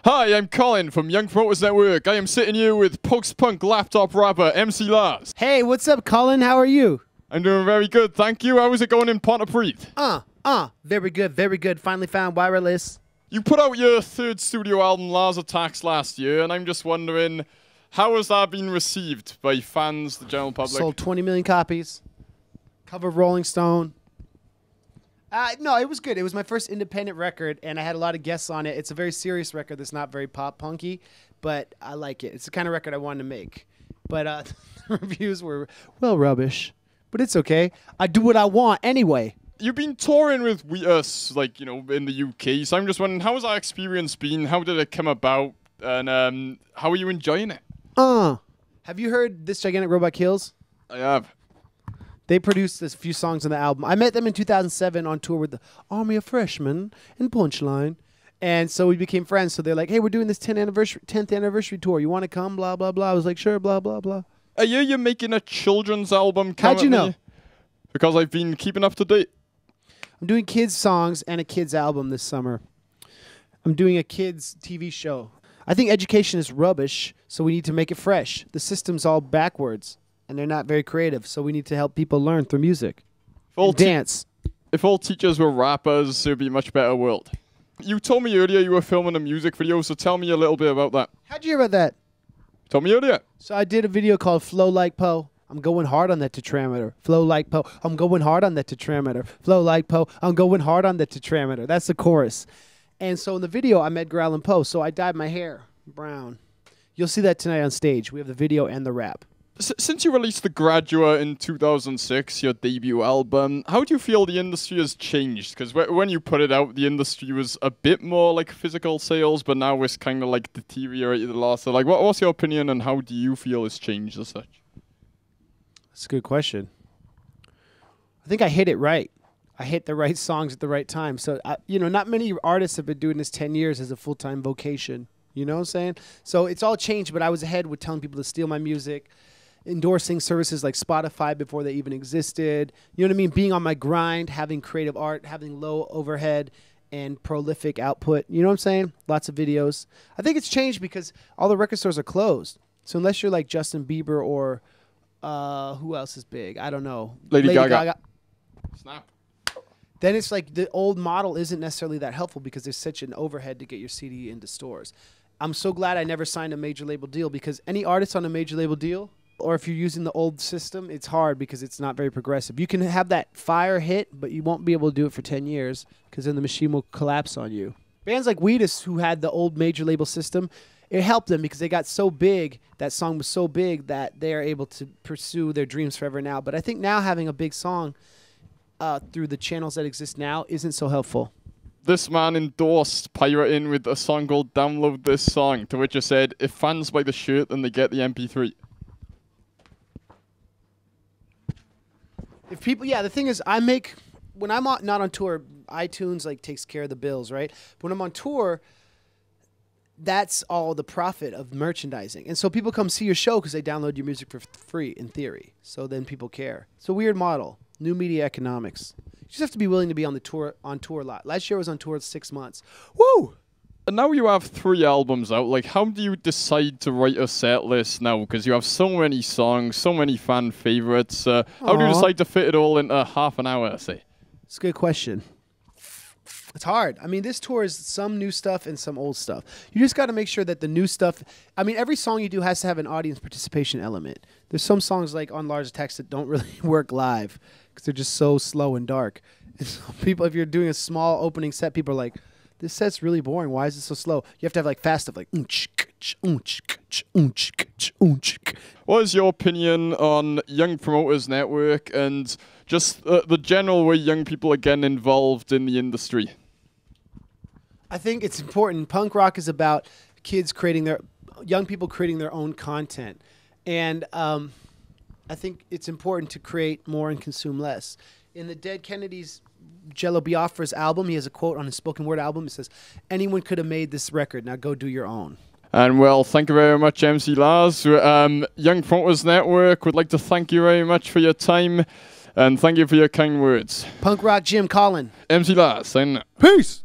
Hi, I'm Colin from Young Promoters Network. I am sitting here with post-punk laptop rapper MC Lars. Hey, what's up, Colin? How are you? I'm doing very good, thank you. How is it going in Pontypridd? Very good, very good. Finally found wireless. You put out your third studio album, Lars Attacks, last year, and I'm just wondering, how has that been received by fans, the general public? Sold 20 million copies. Cover of Rolling Stone. No, it was good. It was my first independent record, and I had a lot of guests on it. It's a very serious record that's not very pop-punky, but I like it. It's the kind of record I wanted to make. But the reviews were, well, rubbish. But it's okay. I do what I want anyway. You've been touring with Wheatus, like, you know, in the UK, so I'm just wondering, how has that experience been? How did it come about? And how are you enjoying it? Have you heard This Gigantic Robot Kills? I have. They produced a few songs on the album. I met them in 2007 on tour with the Army of Freshmen in Punchline. And so we became friends. So they're like, hey, we're doing this 10th anniversary tour. You want to come? Blah, blah, blah. I was like, sure, blah, blah, blah. I hear you're making a children's album currently. How'd you know? Because I've been keeping up to date. I'm doing kids' songs and a kids' album this summer. I'm doing a kids' TV show. I think education is rubbish, so we need to make it fresh. The system's all backwards, and they're not very creative, so we need to help people learn through music and dance. If all teachers were rappers, it would be a much better world. You told me earlier you were filming a music video, so tell me a little bit about that. How'd you hear about that? Told me earlier. So I did a video called Flow Like Poe. I'm going hard on that tetrameter. Flow like Poe. I'm going hard on that tetrameter. Flow like Poe. I'm going hard on that tetrameter. That's the chorus. And so in the video, I'm Edgar Allan Poe. So I dyed my hair brown. You'll see that tonight on stage. We have the video and the rap. Since you released The Graduate in 2006, your debut album, how do you feel the industry has changed? Because when you put it out, the industry was a bit more like physical sales, but now it's kind of like deteriorated a lot. So like, what's your opinion and how do you feel it's changed as such? That's a good question. I think I hit it right. I hit the right songs at the right time. So, you know, not many artists have been doing this 10 years as a full-time vocation. You know what I'm saying? So it's all changed, but I was ahead with telling people to steal my music, endorsing services like Spotify before they even existed. You know what I mean? Being on my grind, having creative art, having low overhead and prolific output. You know what I'm saying? Lots of videos. I think it's changed because all the record stores are closed. So unless you're like Justin Bieber or who else is big? I don't know. Lady Gaga. Snap. Then it's like the old model isn't necessarily that helpful because there's such an overhead to get your CD into stores. I'm so glad I never signed a major label deal because any artist on a major label deal, or if you're using the old system, it's hard because it's not very progressive. You can have that fire hit, but you won't be able to do it for 10 years because then the machine will collapse on you. Bands like Wheatus, who had the old major label system, it helped them because they got so big, that song was so big that they are able to pursue their dreams forever now. But I think now having a big song through the channels that exist now isn't so helpful. This man endorsed pirating with a song called Download This Song, to which I said, if fans buy the shirt, then they get the MP3. If people, yeah, the thing is, when I'm not on tour, iTunes like takes care of the bills, right? But when I'm on tour, that's all the profit of merchandising. And so people come see your show because they download your music for free, in theory. So then people care. It's a weird model. New media economics. You just have to be willing to be on tour a lot. Last year I was on tour 6 months. Woo! And now you have 3 albums out. Like, how do you decide to write a set list now? Because you have so many songs, so many fan favorites. How do you decide to fit it all into half an hour, say? It's a good question. It's hard. I mean, this tour is some new stuff and some old stuff. You just got to make sure that the new stuff... I mean, every song you do has to have an audience participation element. There's some songs like on Lars Attacks that don't really work live because they're just so slow and dark. And so people, if you're doing a small opening set, people are like, this set's really boring. Why is it so slow? You have to have like fast stuff like... What is your opinion on Young Promoters Network and just the general way young people are getting involved in the industry? I think it's important. Punk rock is about young people creating their own content. And I think it's important to create more and consume less. In the Dead Kennedys' Jello Biafra's album, he has a quote on his spoken word album. It says, anyone could have made this record. Now go do your own. And well, thank you very much, MC Lars. Young Promoters Network would like to thank you very much for your time and thank you for your kind words. Punk Rock Jim, Colin. MC Lars, signing out. Peace!